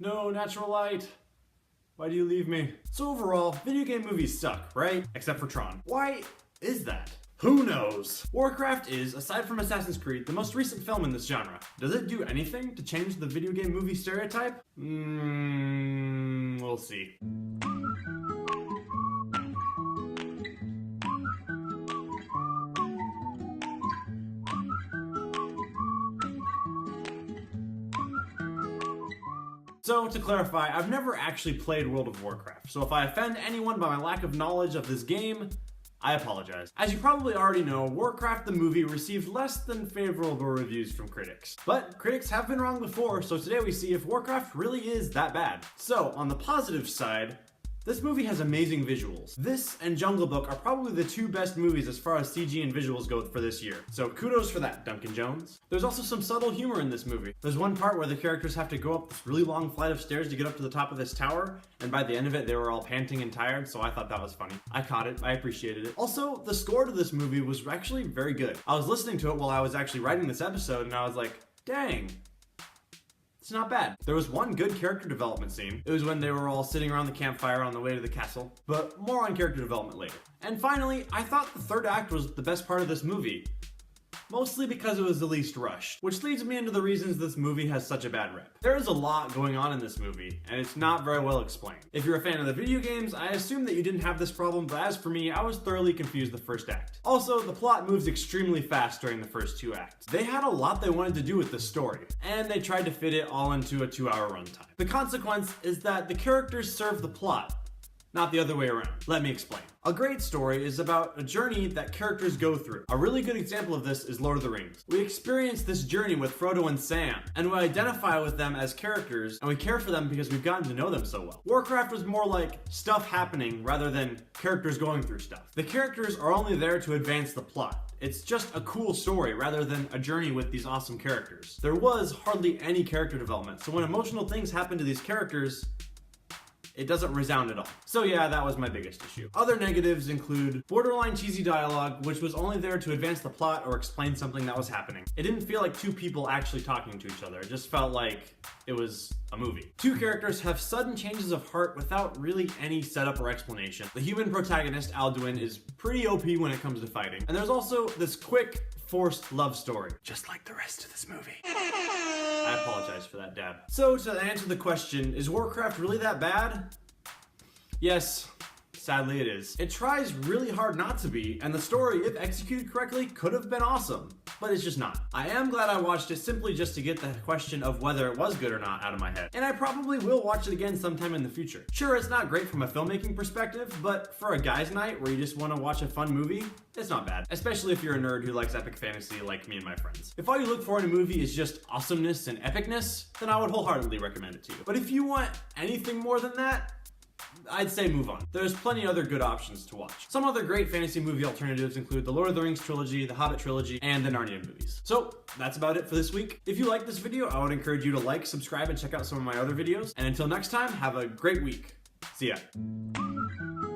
No, natural light. Why do you leave me? So overall, video game movies suck, right? Except for Tron. Why is that? Who knows? Warcraft is, aside from Assassin's Creed, the most recent film in this genre. Does it do anything to change the video game movie stereotype? We'll see. So, to clarify, I've never actually played World of Warcraft, so if I offend anyone by my lack of knowledge of this game, I apologize. As you probably already know, Warcraft the movie received less than favorable reviews from critics. But critics have been wrong before, so today we see if Warcraft really is that bad. So, on the positive side, this movie has amazing visuals. This and Jungle Book are probably the two best movies as far as CG and visuals go for this year. So kudos for that, Duncan Jones. There's also some subtle humor in this movie. There's one part where the characters have to go up this really long flight of stairs to get up to the top of this tower, and by the end of it they were all panting and tired, so I thought that was funny. I caught it, I appreciated it. Also, the score to this movie was actually very good. I was listening to it while I was actually writing this episode, and I was like, dang. It's not bad. There was one good character development scene. It was when they were all sitting around the campfire on the way to the castle, but more on character development later. And finally, I thought the third act was the best part of this movie. Mostly because it was the least rushed, which leads me into the reasons this movie has such a bad rep. There is a lot going on in this movie, and it's not very well explained. If you're a fan of the video games, I assume that you didn't have this problem, but as for me, I was thoroughly confused the first act. Also, the plot moves extremely fast during the first two acts. They had a lot they wanted to do with the story, and they tried to fit it all into a 2-hour runtime. The consequence is that the characters serve the plot, not the other way around. Let me explain. A great story is about a journey that characters go through. A really good example of this is Lord of the Rings. We experience this journey with Frodo and Sam, and we identify with them as characters, and we care for them because we've gotten to know them so well. Warcraft was more like stuff happening rather than characters going through stuff. The characters are only there to advance the plot. It's just a cool story rather than a journey with these awesome characters. There was hardly any character development, so when emotional things happen to these characters, it doesn't resound at all. So yeah, that was my biggest issue. Other negatives include borderline cheesy dialogue, which was only there to advance the plot or explain something that was happening. It didn't feel like two people actually talking to each other. It just felt like it was a movie. Two characters have sudden changes of heart without really any setup or explanation. The human protagonist, Alduin, is pretty OP when it comes to fighting. And there's also this quick, forced love story, just like the rest of this movie. I apologize for that dab. So to answer the question, is Warcraft really that bad? Yes, sadly it is. It tries really hard not to be, and the story, if executed correctly, could have been awesome, but it's just not. I am glad I watched it simply just to get the question of whether it was good or not out of my head, and I probably will watch it again sometime in the future. Sure, it's not great from a filmmaking perspective, but for a guy's night where you just want to watch a fun movie, it's not bad, especially if you're a nerd who likes epic fantasy like me and my friends. If all you look for in a movie is just awesomeness and epicness, then I would wholeheartedly recommend it to you. But if you want anything more than that, I'd say move on. There's plenty other good options to watch. Some other great fantasy movie alternatives include the Lord of the Rings trilogy, the Hobbit trilogy, and the Narnia movies. So that's about it for this week. If you like this video, I would encourage you to like, subscribe, and check out some of my other videos. And until next time, have a great week. See ya.